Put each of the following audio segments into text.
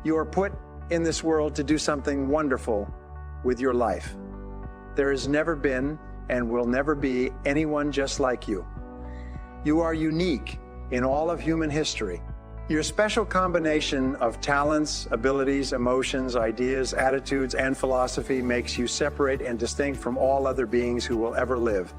You are put in this world to do something wonderful with your life. There has never been and will never be anyone just like you. You are unique in all of human history. Your special combination of talents, abilities, emotions, ideas, attitudes, and philosophy makes you separate and distinct from all other beings who will ever live.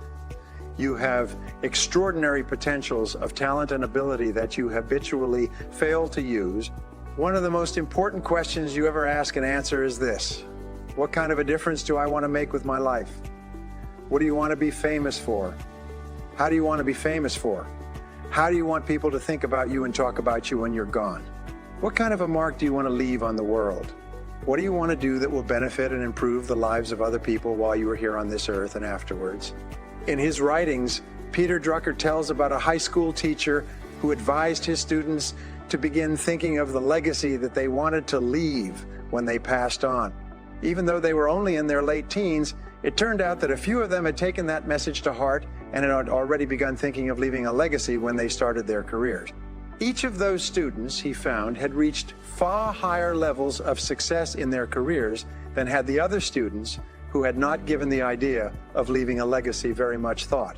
You have extraordinary potentials of talent and ability that you habitually fail to use. One of the most important questions you ever ask and answer is this: what kind of a difference do I want to make with my life? What do you want to be famous for? How do you want to be famous for? How do you want people to think about you and talk about you when you're gone? What kind of a mark do you want to leave on the world? What do you want to do that will benefit and improve the lives of other people while you are here on this earth and afterwards? In his writings, Peter Drucker tells about a high school teacher who advised his students to begin thinking of the legacy that they wanted to leave when they passed on. Even though they were only in their late teens, it turned out that a few of them had taken that message to heart and had already begun thinking of leaving a legacy when they started their careers. Each of those students, he found, had reached far higher levels of success in their careers than had the other students who had not given the idea of leaving a legacy very much thought.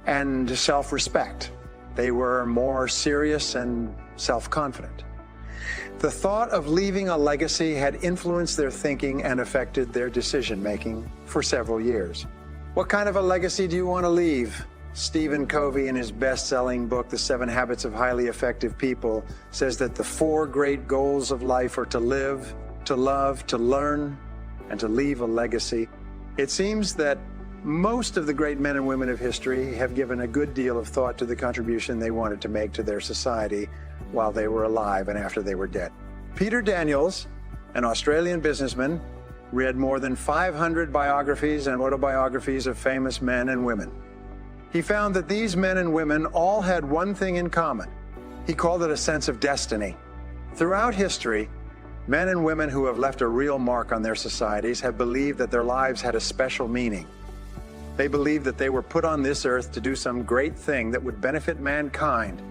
And self-respect. They were more serious and self-confident. The thought of leaving a legacy had influenced their thinking and affected their decision-making for several years. What kind of a legacy do you want to leave? Stephen Covey, in his best-selling book, The 7 Habits of Highly Effective People, says that the 4 great goals of life are to live, to love, to learn, and to leave a legacy. It seems that most of the great men and women of history have given a good deal of thought to the contribution they wanted to make to their society while they were alive and after they were dead. Peter Daniels, an Australian businessman, read more than 500 biographies and autobiographies of famous men and women. He found that these men and women all had one thing in common. He called it a sense of destiny. Throughout history, men and women who have left a real mark on their societies have believed that their lives had a special meaning. They believed that they were put on this earth to do some great thing that would benefit mankind.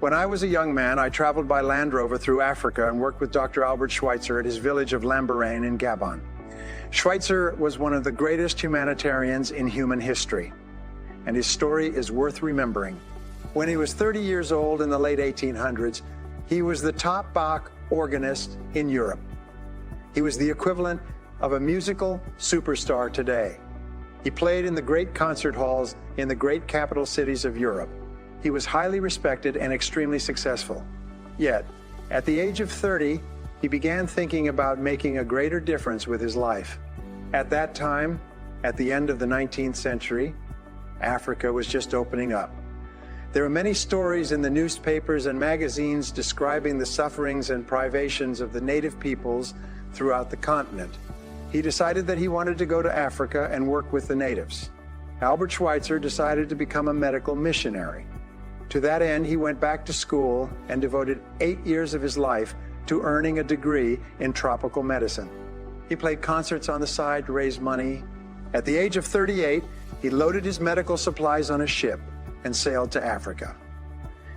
When I was a young man, I traveled by Land Rover through Africa and worked with Dr. Albert Schweitzer at his village of Lambaréné in Gabon. Schweitzer was one of the greatest humanitarians in human history, and his story is worth remembering. When he was 30 years old in the late 1800s, he was the top Bach organist in Europe. He was the equivalent of a musical superstar today. He played in the great concert halls in the great capital cities of Europe. He was highly respected and extremely successful. Yet, at the age of 30, he began thinking about making a greater difference with his life. At that time, at the end of the 19th century, Africa was just opening up. There are many stories in the newspapers and magazines describing the sufferings and privations of the native peoples throughout the continent. He decided that he wanted to go to Africa and work with the natives. Albert Schweitzer decided to become a medical missionary. To that end, he went back to school and devoted 8 years of his life to earning a degree in tropical medicine. He played concerts on the side to raise money. At the age of 38, he loaded his medical supplies on a ship and sailed to Africa.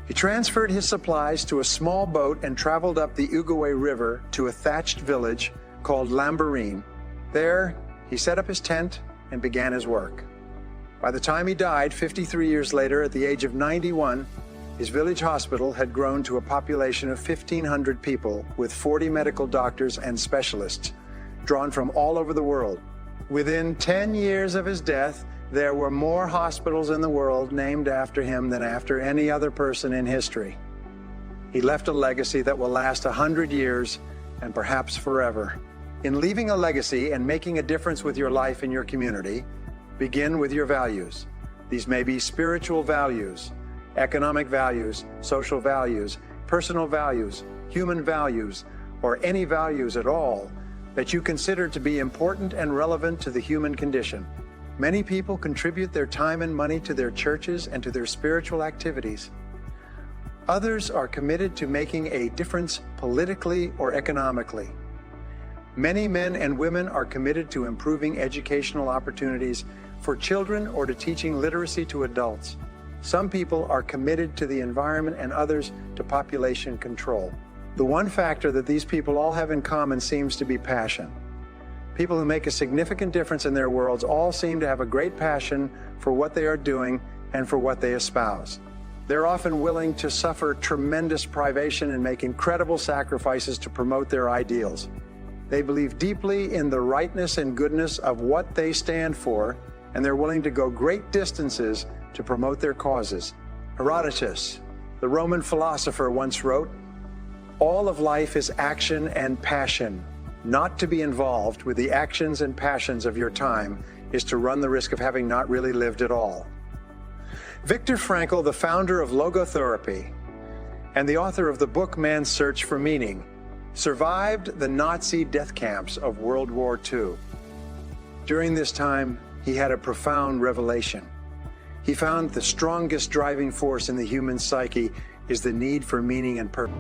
He transferred his supplies to a small boat and traveled up the Uguay River to a thatched village called Lambaréné. There, he set up his tent and began his work. By the time he died, 53 years later, at the age of 91, his village hospital had grown to a population of 1,500 people with 40 medical doctors and specialists drawn from all over the world. Within 10 years of his death, there were more hospitals in the world named after him than after any other person in history. He left a legacy that will last 100 years and perhaps forever. In leaving a legacy and making a difference with your life and your community, begin with your values. These may be spiritual values, economic values, social values, personal values, human values, or any values at all that you consider to be important and relevant to the human condition. Many people contribute their time and money to their churches and to their spiritual activities. Others are committed to making a difference politically or economically. Many men and women are committed to improving educational opportunities for children or to teaching literacy to adults. Some people are committed to the environment and others to population control. The one factor that these people all have in common seems to be passion. People who make a significant difference in their worlds all seem to have a great passion for what they are doing and for what they espouse. They're often willing to suffer tremendous privation and make incredible sacrifices to promote their ideals. They believe deeply in the rightness and goodness of what they stand for, and they're willing to go great distances to promote their causes. Herodotus, the Roman philosopher, once wrote, "All of life is action and passion. Not to be involved with the actions and passions of your time is to run the risk of having not really lived at all." Viktor Frankl, the founder of logotherapy and the author of the book Man's Search for Meaning, survived the Nazi death camps of World War II. During this time, he had a profound revelation. He found the strongest driving force in the human psyche is the need for meaning and purpose.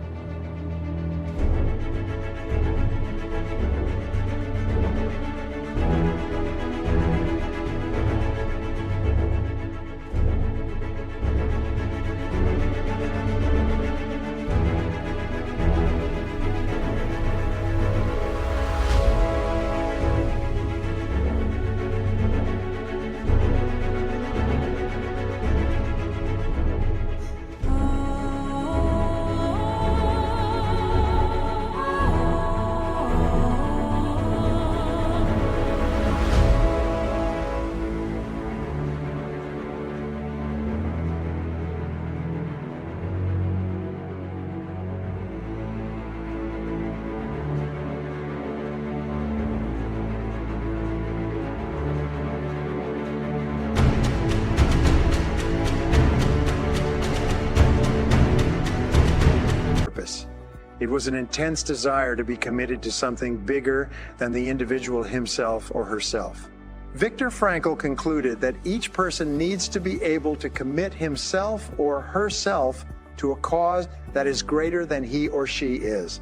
It was an intense desire to be committed to something bigger than the individual himself or herself. Viktor Frankl concluded that each person needs to be able to commit himself or herself to a cause that is greater than he or she is.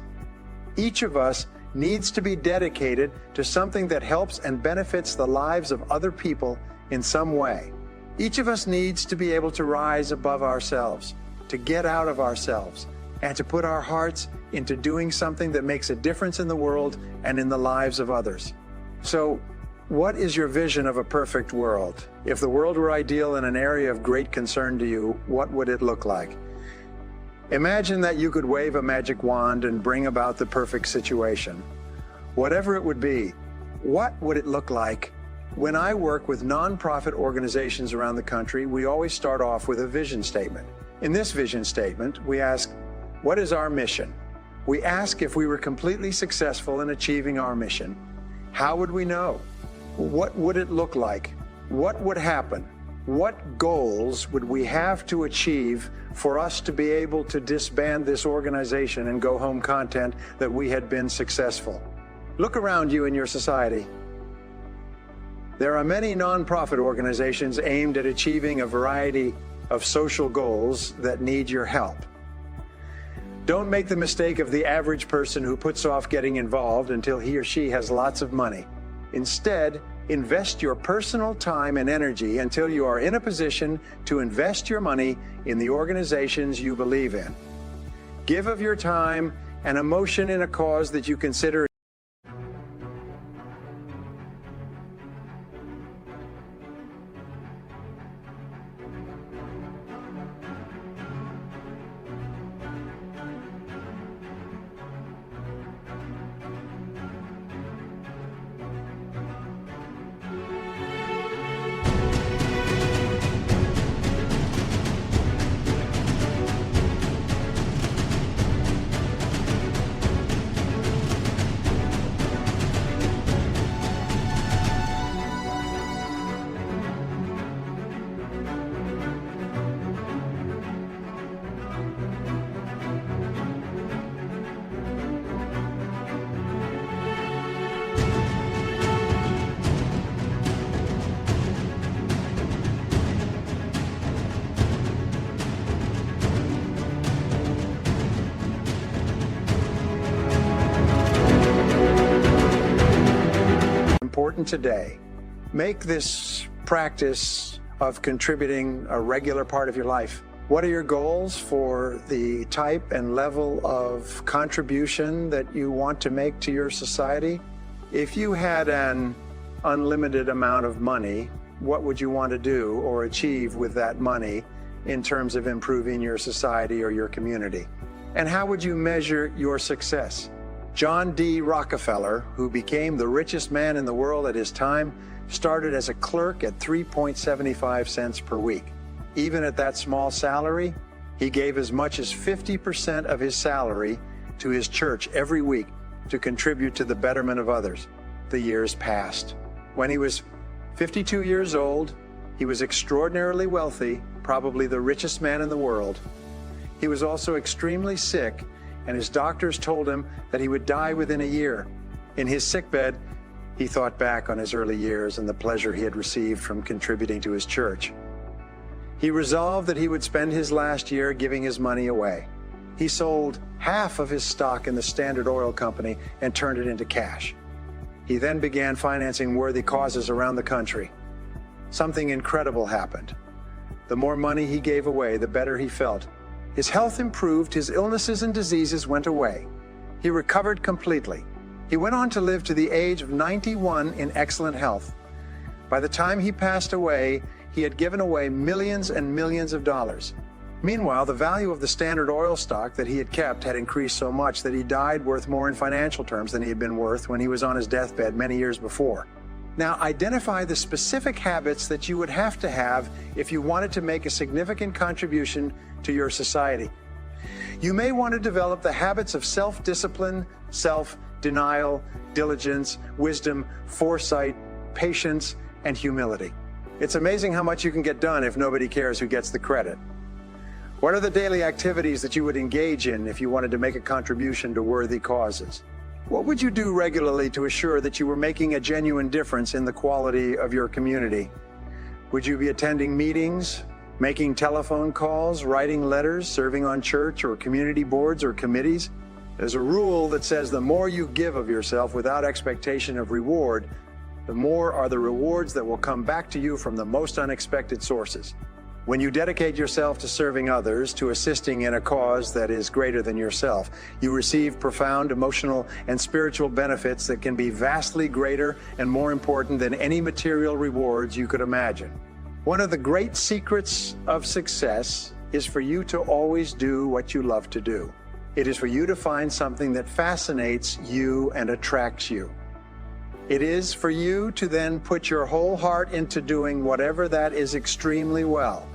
Each of us needs to be dedicated to something that helps and benefits the lives of other people in some way. Each of us needs to be able to rise above ourselves, to get out of ourselves, and to put our hearts into doing something that makes a difference in the world and in the lives of others. So, what is your vision of a perfect world? If the world were ideal in an area of great concern to you, what would it look like? Imagine that you could wave a magic wand and bring about the perfect situation. Whatever it would be, what would it look like? When I work with nonprofit organizations around the country, we always start off with a vision statement. In this vision statement, we ask, what is our mission? We ask if we were completely successful in achieving our mission. How would we know? What would it look like? What would happen? What goals would we have to achieve for us to be able to disband this organization and go home content that we had been successful? Look around you in your society. There are many nonprofit organizations aimed at achieving a variety of social goals that need your help. Don't make the mistake of the average person who puts off getting involved until he or she has lots of money. Instead, invest your personal time and energy until you are in a position to invest your money in the organizations you believe in. Give of your time and emotion in a cause that you consider important today. Make this practice of contributing a regular part of your life. What are your goals for the type and level of contribution that you want to make to your society? If you had an unlimited amount of money, what would you want to do or achieve with that money in terms of improving your society or your community? And how would you measure your success? John D. Rockefeller, who became the richest man in the world at his time, started as a clerk at 3.75 cents per week. Even at that small salary, he gave as much as 50% of his salary to his church every week to contribute to the betterment of others. The years passed. When he was 52 years old, he was extraordinarily wealthy, probably the richest man in the world. He was also extremely sick, and his doctors told him that he would die within a year. In his sickbed, he thought back on his early years and the pleasure he had received from contributing to his church. He resolved that he would spend his last year giving his money away. He sold half of his stock in the Standard Oil Company and turned it into cash. He then began financing worthy causes around the country. Something incredible happened. The more money he gave away, the better he felt. His health improved, his illnesses and diseases went away. He recovered completely. He went on to live to the age of 91 in excellent health. By the time he passed away, he had given away millions and millions of dollars. Meanwhile, the value of the Standard Oil stock that he had kept had increased so much that he died worth more in financial terms than he had been worth when he was on his deathbed many years before. Now, identify the specific habits that you would have to have if you wanted to make a significant contribution to your society. You may want to develop the habits of self-discipline, self-denial, diligence, wisdom, foresight, patience, and humility. It's amazing how much you can get done if nobody cares who gets the credit. What are the daily activities that you would engage in if you wanted to make a contribution to worthy causes? What would you do regularly to assure that you were making a genuine difference in the quality of your community? Would you be attending meetings, making telephone calls, writing letters, serving on church or community boards or committees? There's a rule that says the more you give of yourself without expectation of reward, the more are the rewards that will come back to you from the most unexpected sources. When you dedicate yourself to serving others, to assisting in a cause that is greater than yourself, you receive profound emotional and spiritual benefits that can be vastly greater and more important than any material rewards you could imagine. One of the great secrets of success is for you to always do what you love to do. It is for you to find something that fascinates you and attracts you. It is for you to then put your whole heart into doing whatever that is extremely well.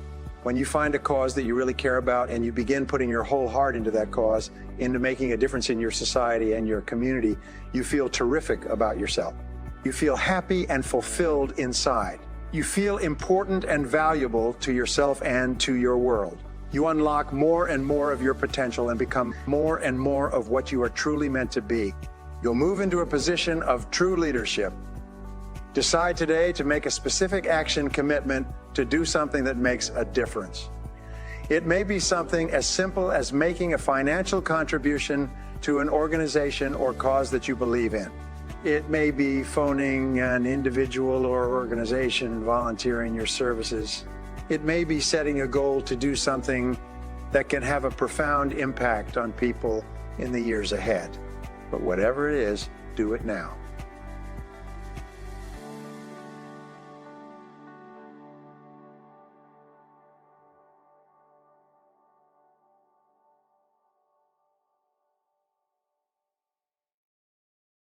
When you find a cause that you really care about and you begin putting your whole heart into that cause, into making a difference in your society and your community, you feel terrific about yourself. You feel happy and fulfilled inside. You feel important and valuable to yourself and to your world. You unlock more and more of your potential and become more and more of what you are truly meant to be. You'll move into a position of true leadership. Decide today to make a specific action commitment to do something that makes a difference. It may be something as simple as making a financial contribution to an organization or cause that you believe in. It may be phoning an individual or organization, volunteering your services. It may be setting a goal to do something that can have a profound impact on people in the years ahead. But whatever it is, do it now.